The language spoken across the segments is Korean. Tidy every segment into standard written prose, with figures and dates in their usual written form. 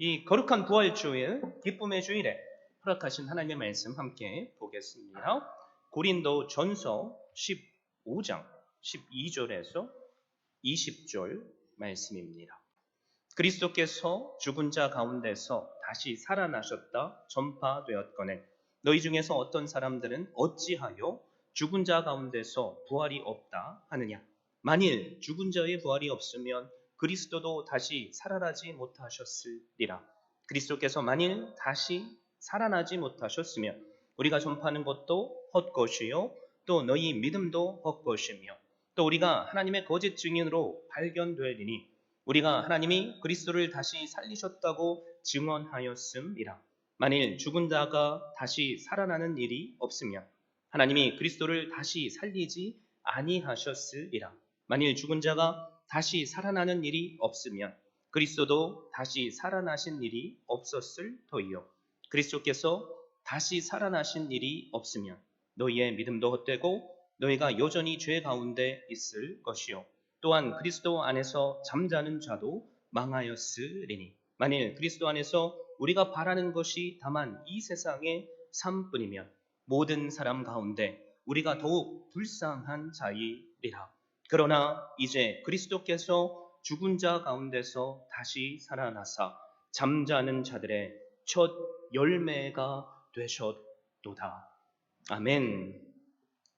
이 거룩한 부활주일, 기쁨의 주일에 허락하신 하나님의 말씀 함께 보겠습니다. 고린도 전서 15장 12절에서 20절 말씀입니다. 그리스도께서 죽은 자 가운데서 다시 살아나셨다 전파되었거늘 너희 중에서 어떤 사람들은 어찌하여 죽은 자 가운데서 부활이 없다 하느냐. 만일 죽은 자의 부활이 없으면 그리스도도 다시 살아나지 못하셨으리라. 그리스도께서 만일 다시 살아나지 못하셨으면 우리가 전파하는 것도 헛것이요 또 너희 믿음도 헛것이며 또 우리가 하나님의 거짓 증인으로 발견되리니 우리가 하나님이 그리스도를 다시 살리셨다고 증언하였음이라. 만일 죽은 자가 다시 살아나는 일이 없으면 하나님이 그리스도를 다시 살리지 아니하셨으리라. 만일 죽은 자가 다시 살아나는 일이 없으면 그리스도도 다시 살아나신 일이 없었을 터이요. 그리스도께서 다시 살아나신 일이 없으면 너희의 믿음도 헛되고 너희가 여전히 죄 가운데 있을 것이요. 또한 그리스도 안에서 잠자는 자도 망하였으리니 만일 그리스도 안에서 우리가 바라는 것이 다만 이 세상의 삶뿐이면 모든 사람 가운데 우리가 더욱 불쌍한 자이리라. 그러나 이제 그리스도께서 죽은 자 가운데서 다시 살아나사 잠자는 자들의 첫 열매가 되셨도다. 아멘.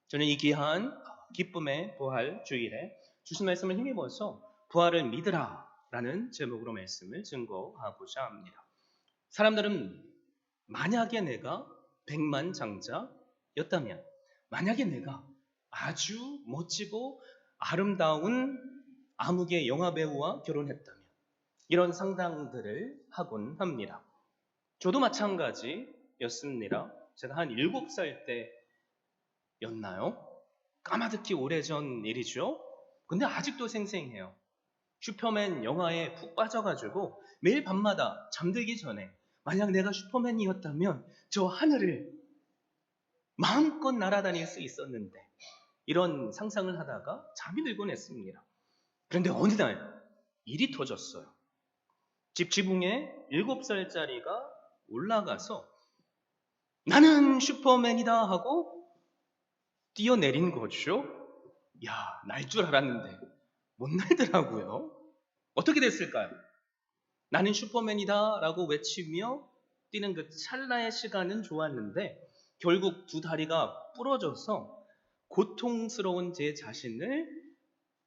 저는 이 귀한 기쁨의 부활 주일에 주신 말씀을 힘입어서 부활을 믿으라 라는 제목으로 말씀을 증거하고자 합니다. 사람들은 만약에 내가 백만장자였다면, 만약에 내가 아주 멋지고 아름다운 암흑의 영화배우와 결혼했다면 이런 상상들을 하곤 합니다. 저도 마찬가지였습니다. 제가 한 7살 때였나요? 까마득히 오래전 일이죠. 근데 아직도 생생해요. 슈퍼맨 영화에 푹 빠져가지고 매일 밤마다 잠들기 전에 만약 내가 슈퍼맨이었다면 저 하늘을 마음껏 날아다닐 수 있었는데 이런 상상을 하다가 잠이 들곤 했습니다. 그런데 어느 날 일이 터졌어요. 집 지붕에 7살짜리가 올라가서 나는 슈퍼맨이다 하고 뛰어내린 거죠. 야, 날 줄 알았는데 못 날더라고요. 어떻게 됐을까요? 나는 슈퍼맨이다 라고 외치며 뛰는 그 찰나의 시간은 좋았는데 결국 두 다리가 부러져서 고통스러운 제 자신을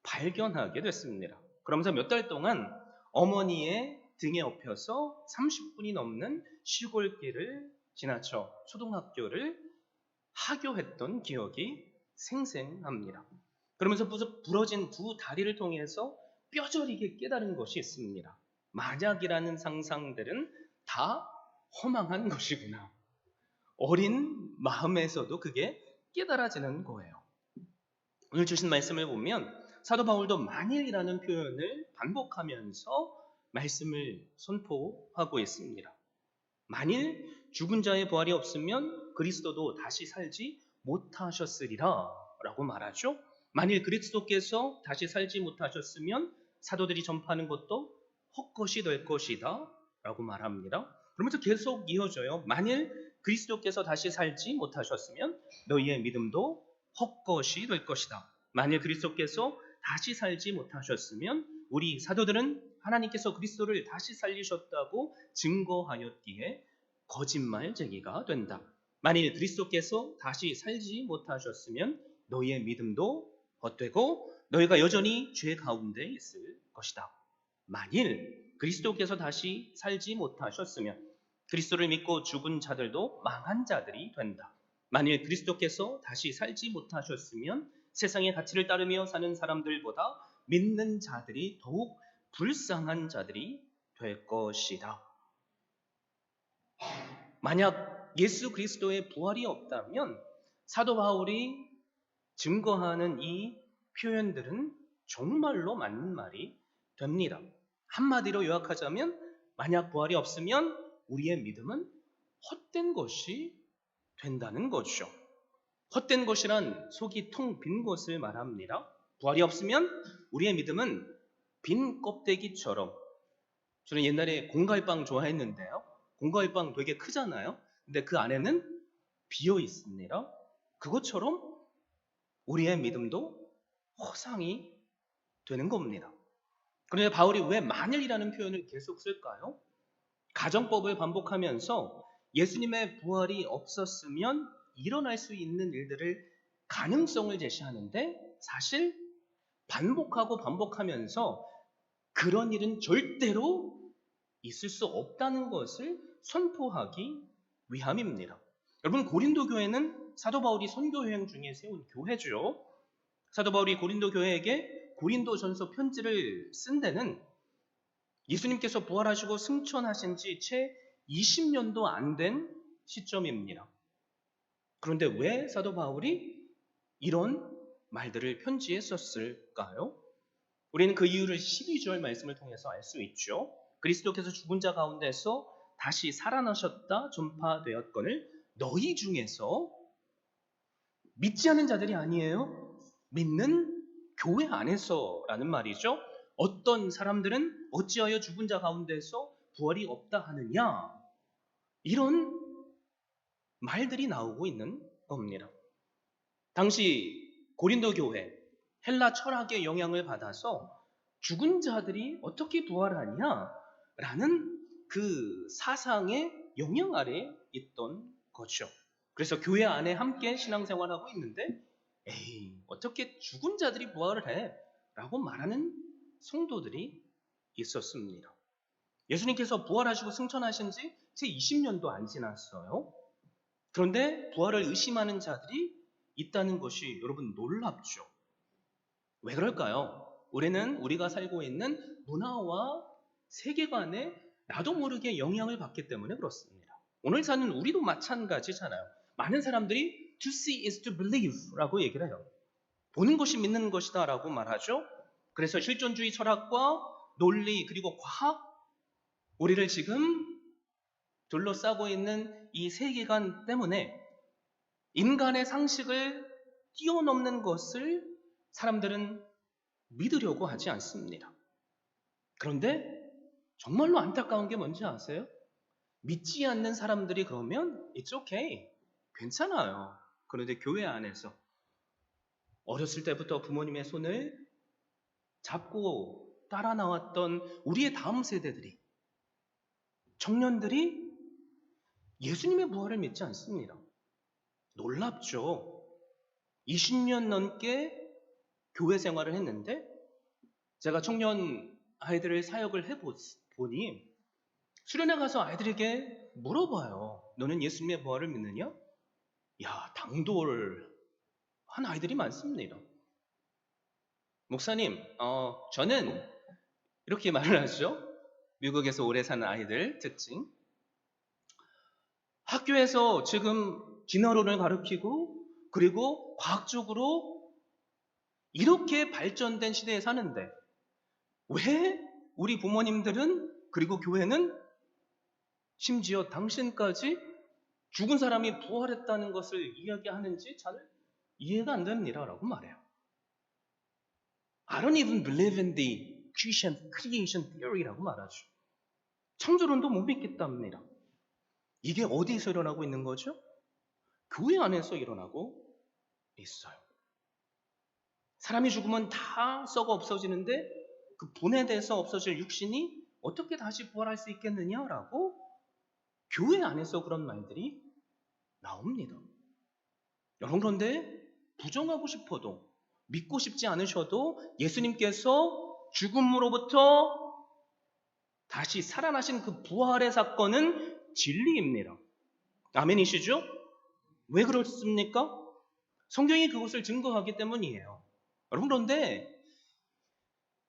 발견하게 됐습니다. 그러면서 몇 달 동안 어머니의 등에 업혀서 30분이 넘는 시골길을 지나쳐 초등학교를 하교했던 기억이 생생합니다. 그러면서 부러진 두 다리를 통해서 뼈저리게 깨달은 것이 있습니다. 만약이라는 상상들은 다 허망한 것이구나. 어린 마음에서도 그게 깨달아지는 거예요. 오늘 주신 말씀을 보면 사도 바울도 만일이라는 표현을 반복하면서 말씀을 선포하고 있습니다. 만일 죽은 자의 부활이 없으면 그리스도도 다시 살지 못하셨으리라 라고 말하죠. 만일 그리스도께서 다시 살지 못하셨으면 사도들이 전파하는 것도 헛것이 될 것이다 라고 말합니다. 그러면서 계속 이어져요. 만일 그리스도께서 다시 살지 못하셨으면 너희의 믿음도 헛것이 될 것이다. 만일 그리스도께서 다시 살지 못하셨으면 우리 사도들은 하나님께서 그리스도를 다시 살리셨다고 증거하였기에 거짓말 제기가 된다. 만일 그리스도께서 다시 살지 못하셨으면 너희의 믿음도 헛되고 너희가 여전히 죄 가운데 있을 것이다. 만일 그리스도께서 다시 살지 못하셨으면 그리스도를 믿고 죽은 자들도 망한 자들이 된다. 만일 그리스도께서 다시 살지 못하셨으면 세상의 가치를 따르며 사는 사람들보다 믿는 자들이 더욱 불쌍한 자들이 될 것이다. 만약 예수 그리스도의 부활이 없다면 사도 바울이 증거하는 이 표현들은 정말로 맞는 말이 됩니다. 한마디로 요약하자면 만약 부활이 없으면 우리의 믿음은 헛된 것이 된다는 거죠. 헛된 것이란 속이 텅 빈 것을 말합니다. 부활이 없으면 우리의 믿음은 빈 껍데기처럼 저는 옛날에 공갈빵 좋아했는데요. 공갈빵 되게 크잖아요. 근데 그 안에는 비어 있습니다. 그것처럼 우리의 믿음도 허상이 되는 겁니다. 그런데 바울이 왜 만일이라는 표현을 계속 쓸까요? 가정법을 반복하면서 예수님의 부활이 없었으면 일어날 수 있는 일들을 가능성을 제시하는데 사실 반복하고 반복하면서 그런 일은 절대로 있을 수 없다는 것을 선포하기 위함입니다. 여러분, 고린도 교회는 사도 바울이 선교 여행 중에 세운 교회죠. 사도 바울이 고린도 교회에게 고린도전서 편지를 쓴 데는 예수님께서 부활하시고 승천하신 지 채 20년도 안 된 시점입니다. 그런데 왜 사도 바울이 이런 말들을 편지에 썼을까요? 우리는 그 이유를 12절 말씀을 통해서 알 수 있죠. 그리스도께서 죽은 자 가운데서 다시 살아나셨다 전파되었거늘 너희 중에서 믿지 않는 자들이 아니에요. 믿는 교회 안에서라는 말이죠. 어떤 사람들은 어찌하여 죽은 자 가운데서 부활이 없다 하느냐, 이런 말들이 나오고 있는 겁니다. 당시 고린도 교회 헬라 철학의 영향을 받아서 죽은 자들이 어떻게 부활하냐 라는 그 사상의 영향 아래 있던 거죠. 그래서 교회 안에 함께 신앙생활하고 있는데 에이, 어떻게 죽은 자들이 부활을 해? 라고 말하는 성도들이 있었습니다. 예수님께서 부활하시고 승천하신 지 채 20년도 안 지났어요. 그런데 부활을 의심하는 자들이 있다는 것이 여러분 놀랍죠. 왜 그럴까요? 우리가 살고 있는 문화와 세계관에 나도 모르게 영향을 받기 때문에 그렇습니다. 오늘 사는 우리도 마찬가지잖아요. 많은 사람들이 to see is to believe 라고 얘기를 해요. 보는 것이 믿는 것이다 라고 말하죠. 그래서 실존주의 철학과 논리 그리고 과학, 우리를 지금 둘러싸고 있는 이 세계관 때문에 인간의 상식을 뛰어넘는 것을 사람들은 믿으려고 하지 않습니다. 그런데 정말로 안타까운 게 뭔지 아세요? 믿지 않는 사람들이 그러면 it's okay, 괜찮아요. 그런데 교회 안에서 어렸을 때부터 부모님의 손을 잡고 따라 나왔던 우리의 다음 세대들이, 청년들이 예수님의 부활을 믿지 않습니다. 놀랍죠. 20년 넘게 교회 생활을 했는데 제가 청년 아이들을 사역을 해보니 수련회 가서 아이들에게 물어봐요. 너는 예수님의 부활을 믿느냐? 야, 당돌한 아이들이 많습니다. 목사님, 저는 이렇게 말을 하죠. 미국에서 오래 사는 아이들 특징. 학교에서 지금 진화론을 가르치고 그리고 과학적으로 이렇게 발전된 시대에 사는데 왜 우리 부모님들은 그리고 교회는 심지어 당신까지 죽은 사람이 부활했다는 것을 이야기하는지 잘 이해가 안 됩니다 라고 말해요. I don't even believe in the creation theory라고 말하죠. 창조론도 못 믿겠답니다. 이게 어디서 일어나고 있는 거죠? 교회 안에서 일어나고 있어요. 사람이 죽으면 다 썩어 없어지는데 그 분해돼서 없어질 육신이 어떻게 다시 부활할 수 있겠느냐라고 교회 안에서 그런 말들이 나옵니다. 여러분, 그런데 부정하고 싶어도 믿고 싶지 않으셔도 예수님께서 죽음으로부터 다시 살아나신 그 부활의 사건은 진리입니다. 아멘이시죠? 왜 그렇습니까? 성경이 그것을 증거하기 때문이에요. 여러분, 그런데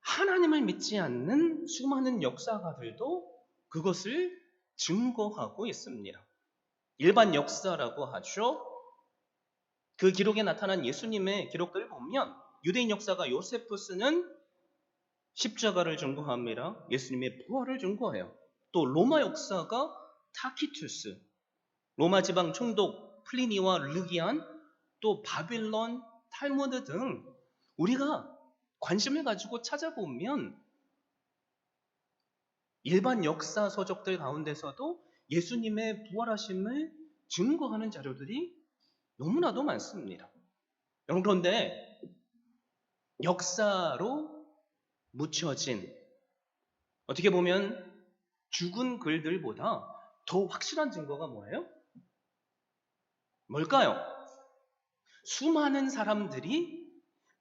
하나님을 믿지 않는 수많은 역사가들도 그것을 증거하고 있습니다. 일반 역사라고 하죠. 그 기록에 나타난 예수님의 기록들을 보면 유대인 역사가 요세푸스는 십자가를 증거합니다. 예수님의 부활을 증거해요. 또 로마 역사가 타키투스, 로마 지방 총독 플리니와 르기안, 또 바빌론, 탈무드 등 우리가 관심을 가지고 찾아보면 일반 역사 서적들 가운데서도 예수님의 부활하심을 증거하는 자료들이 너무나도 많습니다. 여러분, 그런데 역사로 묻혀진, 어떻게 보면 죽은 글들보다 더 확실한 증거가 뭐예요? 뭘까요? 수많은 사람들이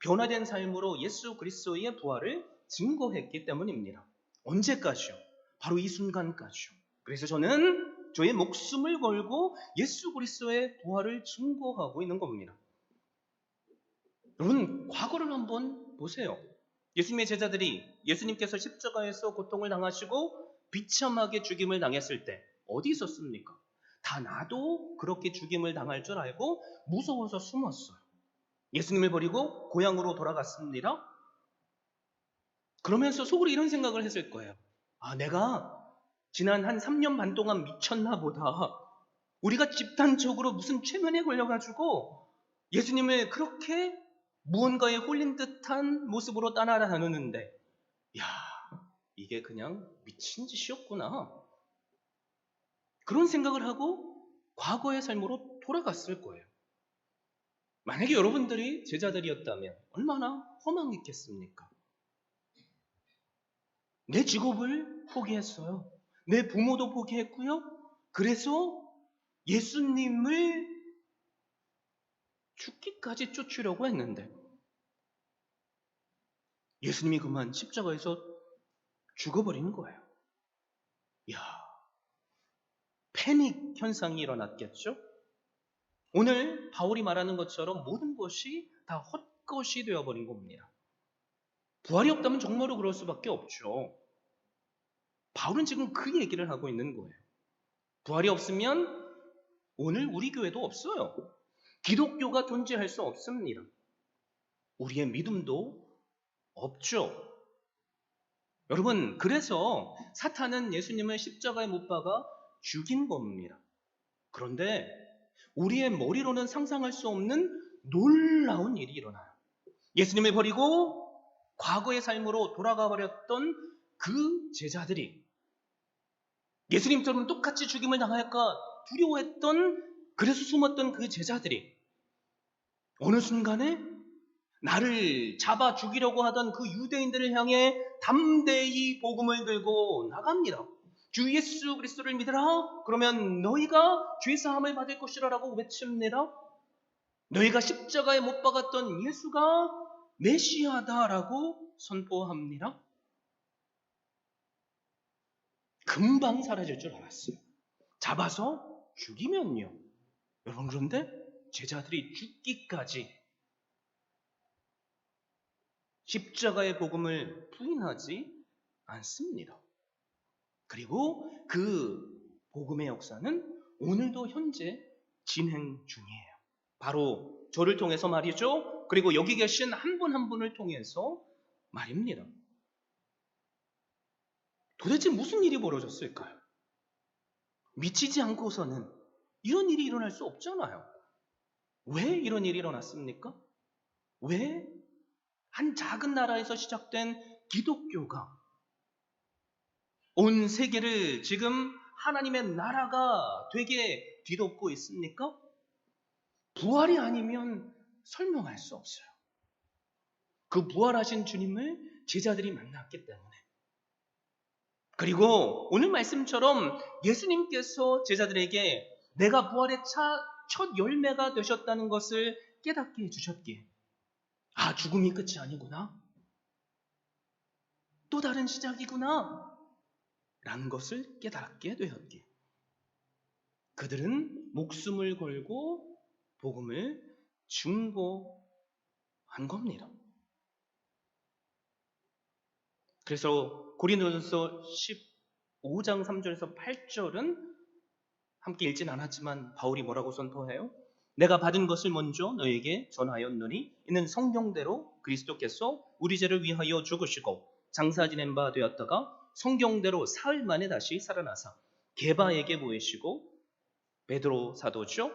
변화된 삶으로 예수 그리스도의 부활을 증거했기 때문입니다. 언제까지요? 바로 이 순간까지요. 그래서 저는 저의 목숨을 걸고 예수 그리스도의 부활을 증거하고 있는 겁니다. 여러분, 과거를 한번 보세요. 예수님의 제자들이 예수님께서 십자가에서 고통을 당하시고 비참하게 죽임을 당했을 때 어디 있었습니까? 다 나도 그렇게 죽임을 당할 줄 알고 무서워서 숨었어요. 예수님을 버리고 고향으로 돌아갔습니다. 그러면서 속으로 이런 생각을 했을 거예요. 아, 내가 지난 한 3년 반 동안 미쳤나 보다. 우리가 집단적으로 무슨 최면에 걸려가지고 예수님을 그렇게 무언가에 홀린 듯한 모습으로 따라다녔는데, 야, 이게 그냥 미친 짓이었구나. 그런 생각을 하고 과거의 삶으로 돌아갔을 거예요. 만약에 여러분들이 제자들이었다면 얼마나 허망했겠습니까? 내 직업을 포기했어요. 내 부모도 포기했고요. 그래서 예수님을 죽기까지 쫓으려고 했는데 예수님이 그만 십자가에서 죽어버린 거예요. 이야, 패닉 현상이 일어났겠죠? 오늘 바울이 말하는 것처럼 모든 것이 다 헛것이 되어버린 겁니다. 부활이 없다면 정말로 그럴 수밖에 없죠. 바울은 지금 그 얘기를 하고 있는 거예요. 부활이 없으면 오늘 우리 교회도 없어요. 기독교가 존재할 수 없습니다. 우리의 믿음도 없죠. 여러분, 그래서 사탄은 예수님을 십자가에 못 박아 죽인 겁니다. 그런데 우리의 머리로는 상상할 수 없는 놀라운 일이 일어나요. 예수님을 버리고 과거의 삶으로 돌아가 버렸던 그 제자들이 예수님처럼 똑같이 죽임을 당할까 두려워했던, 그래서 숨었던 그 제자들이 어느 순간에 나를 잡아 죽이려고 하던 그 유대인들을 향해 담대히 복음을 들고 나갑니다. 주 예수 그리스도를 믿으라. 그러면 너희가 죄사함을 받을 것이라고 외칩니다. 너희가 십자가에 못 박았던 예수가 메시아다라고 선포합니다. 금방 사라질 줄 알았어요. 잡아서 죽이면요. 여러분, 그런데 제자들이 죽기까지 십자가의 복음을 부인하지 않습니다. 그리고 그 복음의 역사는 오늘도 현재 진행 중이에요. 바로 저를 통해서 말이죠. 그리고 여기 계신 한 분 한 분을 통해서 말입니다. 도대체 무슨 일이 벌어졌을까요? 미치지 않고서는 이런 일이 일어날 수 없잖아요. 왜 이런 일이 일어났습니까? 왜 한 작은 나라에서 시작된 기독교가 온 세계를 지금 하나님의 나라가 되게 뒤덮고 있습니까? 부활이 아니면 설명할 수 없어요. 그 부활하신 주님을 제자들이 만났기 때문에. 그리고 오늘 말씀처럼 예수님께서 제자들에게 내가 부활의 첫 열매가 되셨다는 것을 깨닫게 해주셨기에, 아, 죽음이 끝이 아니구나, 또 다른 시작이구나 라는 것을 깨닫게 되었기에 그들은 목숨을 걸고 복음을 증거한 겁니다. 그래서 고린도전서 15장 3절에서 8절은 함께 읽진 않았지만 바울이 뭐라고 선포해요? 내가 받은 것을 먼저 너에게 전하였노니 이는 성경대로 그리스도께서 우리 죄를 위하여 죽으시고 장사 지낸 바 되었다가 성경대로 사흘 만에 다시 살아나사 게바에게 보이시고 베드로 사도죠.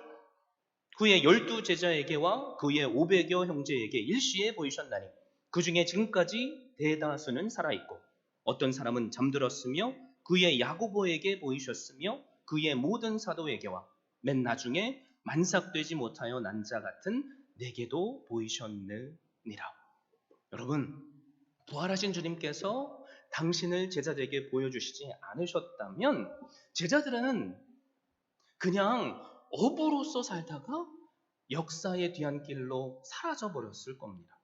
그의 12 제자에게와 그의 500여 형제에게 일시에 보이셨나니 그 중에 지금까지 대다수는 살아있고 어떤 사람은 잠들었으며 그의 야고보에게 보이셨으며 그의 모든 사도에게와 맨 나중에 만삭되지 못하여 난 자 같은 내게도 보이셨느니라. 여러분, 부활하신 주님께서 당신을 제자들에게 보여주시지 않으셨다면 제자들은 그냥 어부로서 살다가 역사의 뒤안길로 사라져버렸을 겁니다.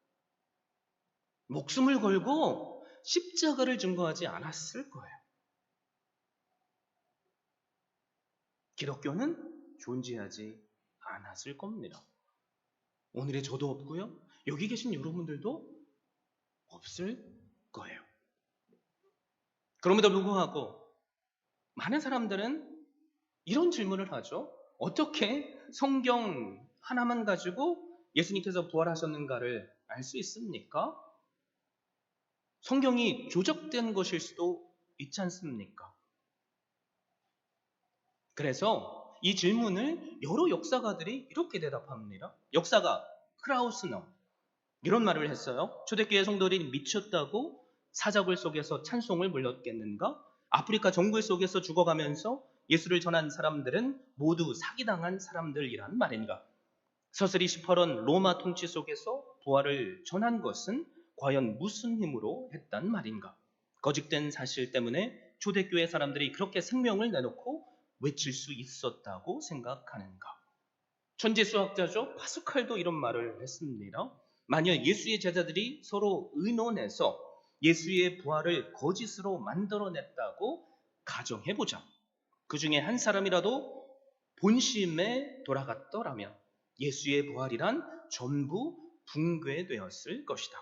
목숨을 걸고 십자가를 증거하지 않았을 거예요. 기독교는 존재하지 않았을 겁니다. 오늘의 저도 없고요. 여기 계신 여러분들도 없을 거예요. 그럼에도 불구하고 많은 사람들은 이런 질문을 하죠. 어떻게 성경 하나만 가지고 예수님께서 부활하셨는가를 알 수 있습니까? 성경이 조작된 것일 수도 있지 않습니까? 그래서 이 질문을 여러 역사가들이 이렇게 대답합니다. 역사가 크라우스너 이런 말을 했어요. 초대교회 성도들이 미쳤다고 사자굴 속에서 찬송을 불렀겠는가? 아프리카 정글 속에서 죽어가면서 예수를 전한 사람들은 모두 사기당한 사람들이란 말인가? 서슬이 18원 로마 통치 속에서 부활을 전한 것은 과연 무슨 힘으로 했단 말인가? 거짓된 사실 때문에 초대교회 사람들이 그렇게 생명을 내놓고 외칠 수 있었다고 생각하는가? 천재수학자죠. 파스칼도 이런 말을 했습니다. 만약 예수의 제자들이 서로 의논해서 예수의 부활을 거짓으로 만들어냈다고 가정해보자. 그 중에 한 사람이라도 본심에 돌아갔더라면 예수의 부활이란 전부 붕괴되었을 것이다.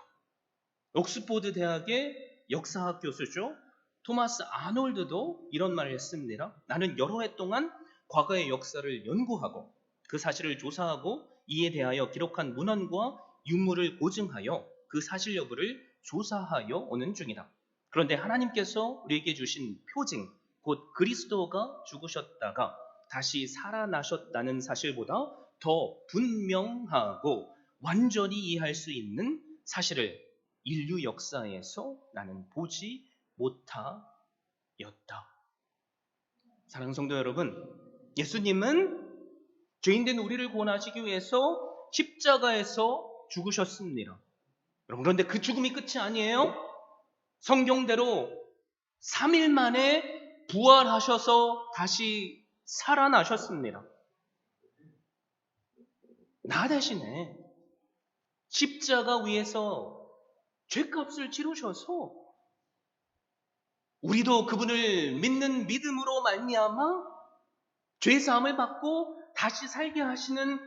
옥스포드 대학의 역사학 교수죠. 토마스 아놀드도 이런 말을 했습니다. 나는 여러 해 동안 과거의 역사를 연구하고 그 사실을 조사하고 이에 대하여 기록한 문헌과 유물을 고증하여 그 사실 여부를 조사하여 오는 중이다. 그런데 하나님께서 우리에게 주신 표징, 곧 그리스도가 죽으셨다가 다시 살아나셨다는 사실보다 더 분명하고 완전히 이해할 수 있는 사실을 인류 역사에서 나는 보지 못하였다. 사랑하는 성도 여러분, 예수님은 죄인된 우리를 구원하시기 위해서 십자가에서 죽으셨습니다. 여러분, 그런데 그 죽음이 끝이 아니에요. 성경대로 3일 만에 부활하셔서 다시 살아나셨습니다. 나 대신에 십자가 위에서 죄값을 치르셔서 우리도 그분을 믿는 믿음으로 말미암아 죄사함을 받고 다시 살게 하시는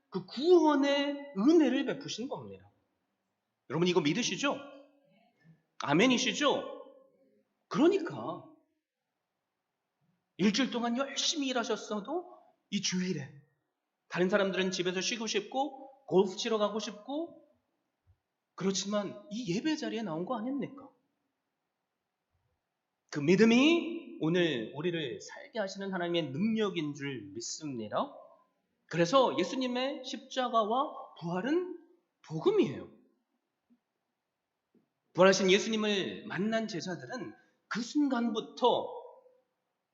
그 구원의 은혜를 베푸신 겁니다. 여러분 이거 믿으시죠? 아멘이시죠? 그러니까 일주일 동안 열심히 일하셨어도 이 주일에 다른 사람들은 집에서 쉬고 싶고 골프 치러 가고 싶고 그렇지만 이 예배 자리에 나온 거 아닙니까? 그 믿음이 오늘 우리를 살게 하시는 하나님의 능력인 줄 믿습니다. 그래서 예수님의 십자가와 부활은 복음이에요. 부활하신 예수님을 만난 제자들은 그 순간부터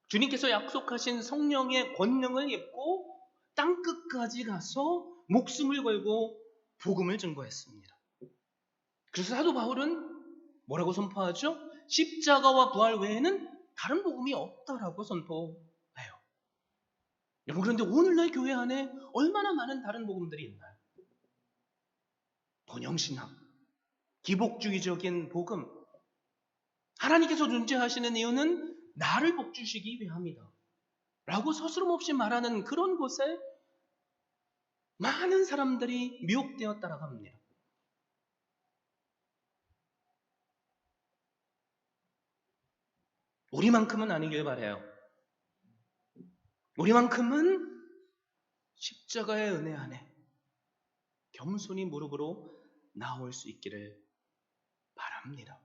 주님께서 약속하신 성령의 권능을 입고 땅끝까지 가서 목숨을 걸고 복음을 증거했습니다. 그래서 사도 바울은 뭐라고 선포하죠? 십자가와 부활 외에는 다른 복음이 없다라고 선포해요. 여러분 그런데 오늘날 교회 안에 얼마나 많은 다른 복음들이 있나요? 번영신학, 기복주의적인 복음, 하나님께서 존재하시는 이유는 나를 복주시기 위함이다 라고 서스럼없이 말하는 그런 곳에 많은 사람들이 미혹되어 따라갑니다. 우리만큼은 아니길 바라요. 우리만큼은 십자가의 은혜 안에 겸손히 무릎으로 나올 수 있기를 바랍니다.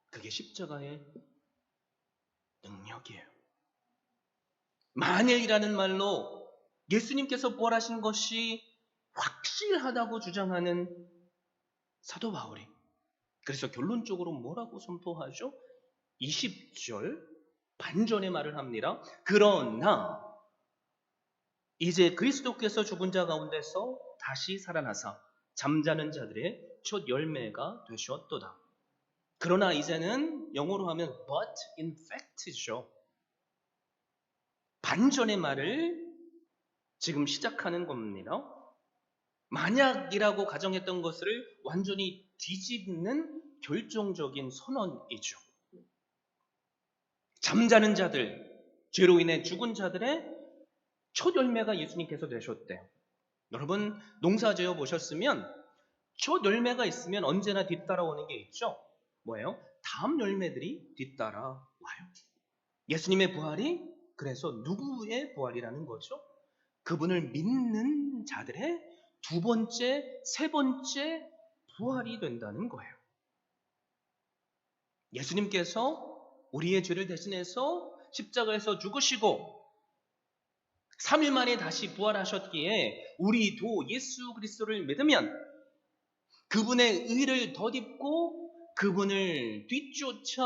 그게 십자가의 능력이에요. 만일이라는 말로 예수님께서 부활하신 것이 확실하다고 주장하는 사도 바울이 그래서 결론적으로 뭐라고 선포하죠? 20절 반전의 말을 합니다. 그러나 이제 그리스도께서 죽은 자 가운데서 다시 살아나사 잠자는 자들의 첫 열매가 되셨도다. 그러나 이제는 영어로 하면 but in fact죠. 반전의 말을 지금 시작하는 겁니다. 만약이라고 가정했던 것을 완전히 뒤집는 결정적인 선언이죠. 잠자는 자들, 죄로 인해 죽은 자들의 첫 열매가 예수님께서 되셨대요. 여러분 농사 지어 보셨으면 첫 열매가 있으면 언제나 뒤따라오는 게 있죠. 뭐예요? 다음 열매들이 뒤따라와요. 예수님의 부활이 그래서 누구의 부활이라는 거죠? 그분을 믿는 자들의 두 번째, 세 번째 부활이 된다는 거예요. 예수님께서 우리의 죄를 대신해서 십자가에서 죽으시고 3일 만에 다시 부활하셨기에 우리도 예수 그리스도를 믿으면 그분의 의를 덧입고 그분을 뒤쫓아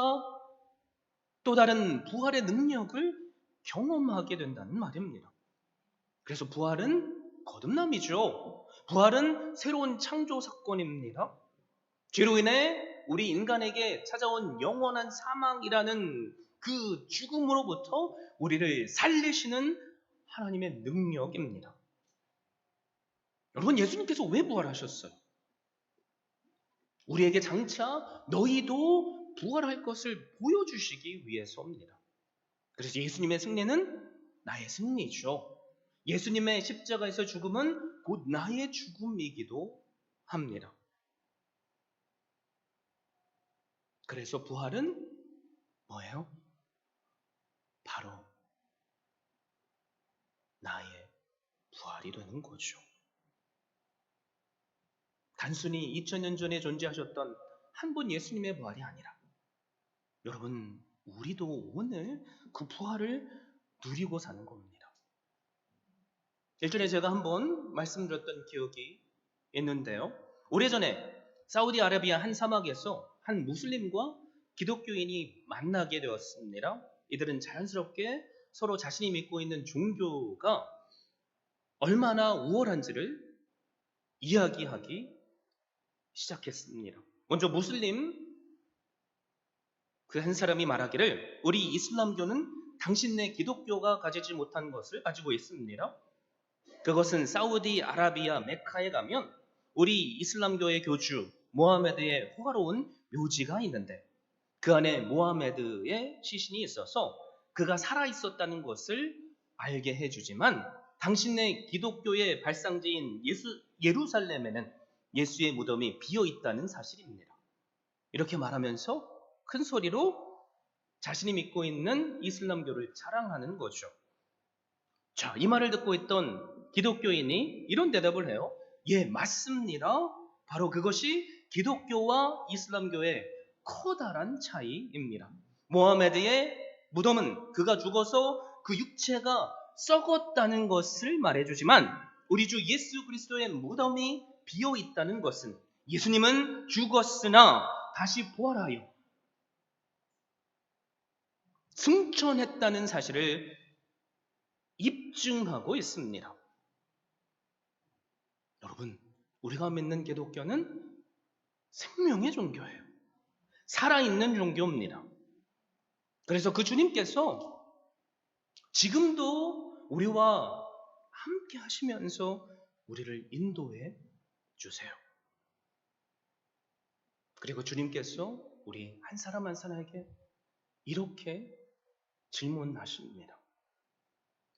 또 다른 부활의 능력을 경험하게 된다는 말입니다. 그래서 부활은 거듭남이죠. 부활은 새로운 창조 사건입니다. 죄로 인해 우리 인간에게 찾아온 영원한 사망이라는 그 죽음으로부터 우리를 살리시는 하나님의 능력입니다. 여러분 예수님께서 왜 부활하셨어요? 우리에게 장차 너희도 부활할 것을 보여주시기 위해서입니다. 그래서 예수님의 승리는 나의 승리죠. 예수님의 십자가에서 죽음은 곧 나의 죽음이기도 합니다. 그래서 부활은 뭐예요? 바로 나의 부활이 되는 거죠. 단순히 2000년 전에 존재하셨던 한 분 예수님의 부활이 아니라 여러분 우리도 오늘 그 부활을 누리고 사는 겁니다. 일전에 제가 한번 말씀드렸던 기억이 있는데요. 오래전에 사우디아라비아 한 사막에서 한 무슬림과 기독교인이 만나게 되었습니다. 이들은 자연스럽게 서로 자신이 믿고 있는 종교가 얼마나 우월한지를 이야기하기 시작했습니다. 먼저 무슬림 그 한 사람이 말하기를 우리 이슬람교는 당신네 기독교가 가지지 못한 것을 가지고 있습니다. 그것은 사우디아라비아 메카에 가면 우리 이슬람교의 교주 모하메드의 호화로운 묘지가 있는데 그 안에 모하메드의 시신이 있어서 그가 살아있었다는 것을 알게 해주지만 당신네 기독교의 발상지인 예루살렘에는 예수의 무덤이 비어있다는 사실입니다. 이렇게 말하면서 큰 소리로 자신이 믿고 있는 이슬람교를 자랑하는 거죠. 자, 이 말을 듣고 있던 기독교인이 이런 대답을 해요. 예, 맞습니다. 바로 그것이 기독교와 이슬람교의 커다란 차이입니다. 모하메드의 무덤은 그가 죽어서 그 육체가 썩었다는 것을 말해주지만 우리 주 예수 그리스도의 무덤이 비어 있다는 것은 예수님은 죽었으나 다시 부활하여 승천했다는 사실을 입증하고 있습니다. 여러분, 우리가 믿는 기독교는 생명의 종교예요. 살아있는 종교입니다. 그래서 그 주님께서 지금도 우리와 함께 하시면서 우리를 인도해 주세요. 그리고 주님께서 우리 한 사람 한 사람에게 이렇게 질문하십니다.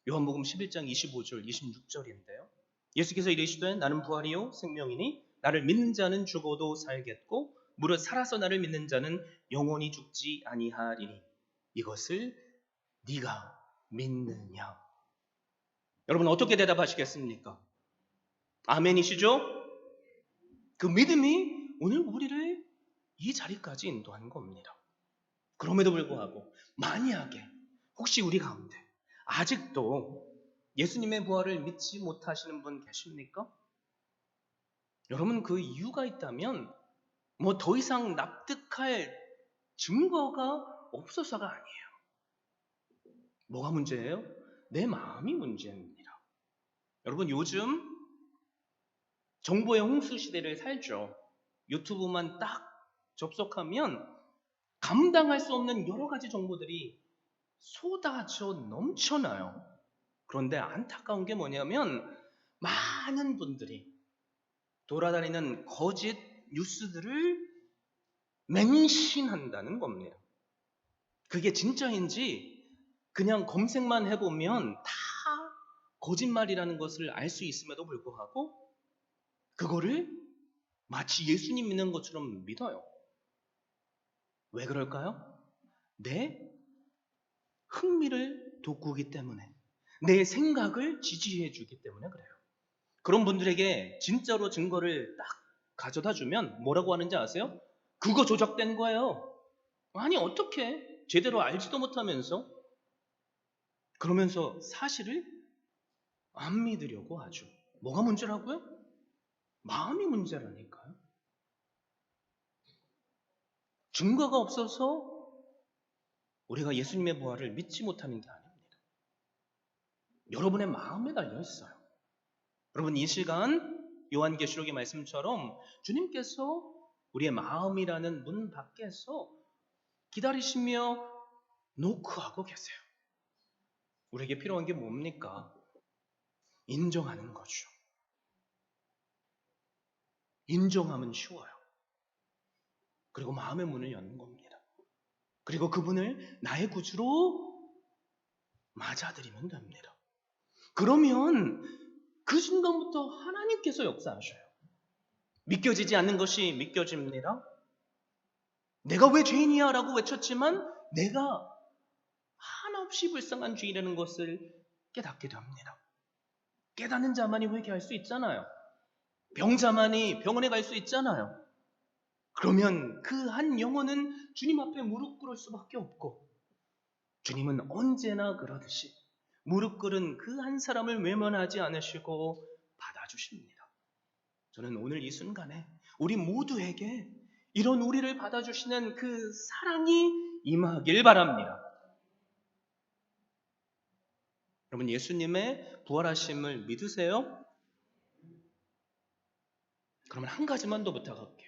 요한복음 11장 25절 26절인데요. 예수께서 이르시되 나는 부활이요 생명이니 나를 믿는 자는 죽어도 살겠고 무릇 살아서 나를 믿는 자는 영원히 죽지 아니하리니 이것을 네가 믿느냐? 여러분 어떻게 대답하시겠습니까? 아멘이시죠? 그 믿음이 오늘 우리를 이 자리까지 인도하는 겁니다. 그럼에도 불구하고 만약에 혹시 우리 가운데 아직도 예수님의 부활을 믿지 못하시는 분 계십니까? 여러분 그 이유가 있다면 뭐 더 이상 납득할 증거가 없어서가 아니에요. 뭐가 문제예요? 내 마음이 문제입니다. 여러분, 요즘 정보의 홍수 시대를 살죠. 유튜브만 딱 접속하면 감당할 수 없는 여러 가지 정보들이 쏟아져 넘쳐나요. 그런데 안타까운 게 뭐냐면 많은 분들이 돌아다니는 거짓 뉴스들을 맹신한다는 겁니다. 그게 진짜인지 그냥 검색만 해보면 다 거짓말이라는 것을 알 수 있음에도 불구하고 그거를 마치 예수님 믿는 것처럼 믿어요. 왜 그럴까요? 내 흥미를 돋구기 때문에, 내 생각을 지지해 주기 때문에 그래요. 그런 분들에게 진짜로 증거를 딱 가져다 주면 뭐라고 하는지 아세요? 그거 조작된 거예요. 아니, 어떻게 제대로 알지도 못하면서 그러면서 사실을 안 믿으려고 하죠. 뭐가 문제라고요? 마음이 문제라니까요. 증거가 없어서 우리가 예수님의 부활을 믿지 못하는 게 아닙니다. 여러분의 마음에 달려 있어요. 여러분, 이 시간 요한계시록의 말씀처럼 주님께서 우리의 마음이라는 문 밖에서 기다리시며 노크하고 계세요. 우리에게 필요한 게 뭡니까? 인정하는 거죠. 인정하면 쉬워요. 그리고 마음의 문을 여는 겁니다. 그리고 그분을 나의 구주로 맞아들이면 됩니다. 그러면 그 순간부터 하나님께서 역사하셔요. 믿겨지지 않는 것이 믿겨집니다. 내가 왜 죄인이야? 라고 외쳤지만 내가 한없이 불쌍한 죄인이라는 것을 깨닫게 됩니다. 깨닫는 자만이 회개할 수 있잖아요. 병자만이 병원에 갈 수 있잖아요. 그러면 그 한 영혼은 주님 앞에 무릎 꿇을 수밖에 없고 주님은 언제나 그러듯이 무릎 꿇은 그 한 사람을 외면하지 않으시고 받아주십니다. 저는 오늘 이 순간에 우리 모두에게 이런 우리를 받아주시는 그 사랑이 임하길 바랍니다. 여러분, 예수님의 부활하심을 믿으세요? 그러면 한 가지만 더 부탁할게요.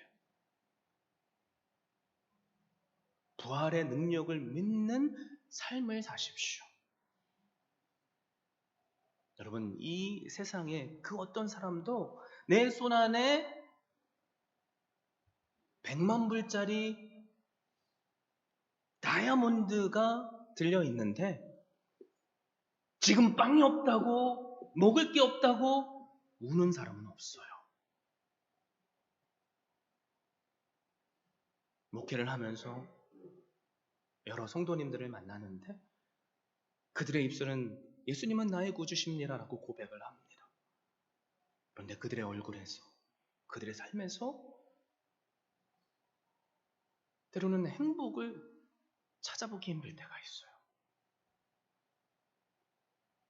부활의 능력을 믿는 삶을 사십시오. 여러분, 이 세상에 그 어떤 사람도 내 손 안에 100만 불짜리 다이아몬드가 들려있는데 지금 빵이 없다고, 먹을 게 없다고 우는 사람은 없어요. 목회를 하면서 여러 성도님들을 만나는데 그들의 입술은 예수님은 나의 구주십니다라고 고백을 합니다. 그런데 그들의 얼굴에서, 그들의 삶에서 때로는 행복을 찾아보기 힘들 때가 있어요.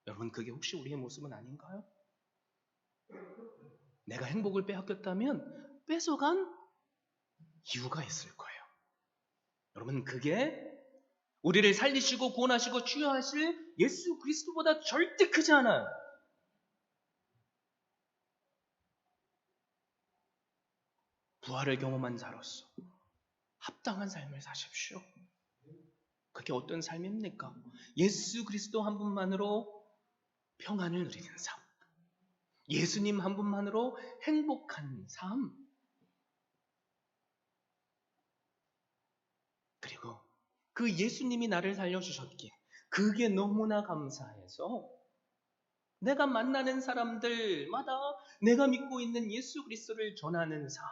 여러분, 그게 혹시 우리의 모습은 아닌가요? 내가 행복을 빼앗겼다면 뺏어간 이유가 있을 거예요. 여러분, 그게 우리를 살리시고 구원하시고 치유하실 예수 그리스도보다 절대 크지 않아요. 부활을 경험한 자로서 합당한 삶을 사십시오. 그게 어떤 삶입니까? 예수 그리스도 한 분만으로 평안을 누리는 삶. 예수님 한 분만으로 행복한 삶. 그리고 그 예수님이 나를 살려주셨기에 그게 너무나 감사해서 내가 만나는 사람들마다 내가 믿고 있는 예수 그리스도를 전하는 삶.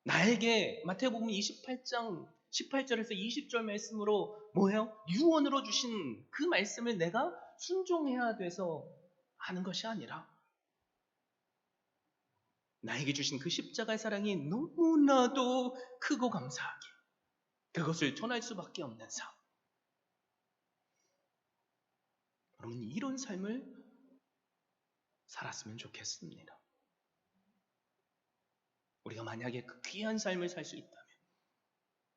나에게 마태복음 28장 18절에서 20절 말씀으로 뭐예요? 유언으로 주신 그 말씀을 내가 순종해야 돼서 하는 것이 아니라 나에게 주신 그 십자가의 사랑이 너무나도 크고 감사하게 그것을 전할 수밖에 없는 삶. 여러분, 이런 삶을 살았으면 좋겠습니다. 우리가 만약에 그 귀한 삶을 살 수 있다면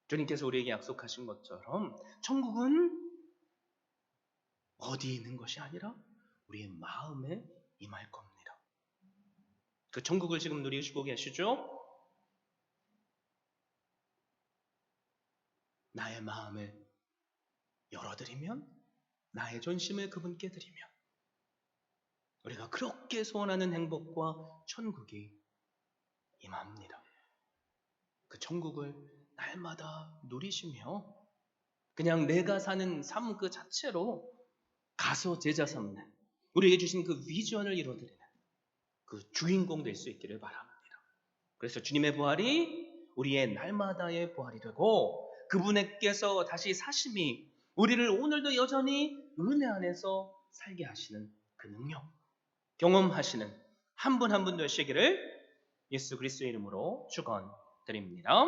주님께서 우리에게 약속하신 것처럼 천국은 어디에 있는 것이 아니라 우리의 마음에 임할 겁니다. 그 천국을 지금 누리시고 계시죠? 나의 마음을 열어드리면, 나의 전심을 그분께 드리면 우리가 그렇게 소원하는 행복과 천국이 임합니다. 그 천국을 날마다 누리시며 그냥 내가 사는 삶 그 자체로 가서 제자 삼는, 우리에게 주신 그 비전을 이루어드리는 그 주인공 될 수 있기를 바랍니다. 그래서 주님의 부활이 우리의 날마다의 부활이 되고 그분께서 다시 사심이 우리를 오늘도 여전히 은혜 안에서 살게 하시는 그 능력 경험하시는 한 분 한 분 되시기를 예수 그리스도의 이름으로 축원드립니다.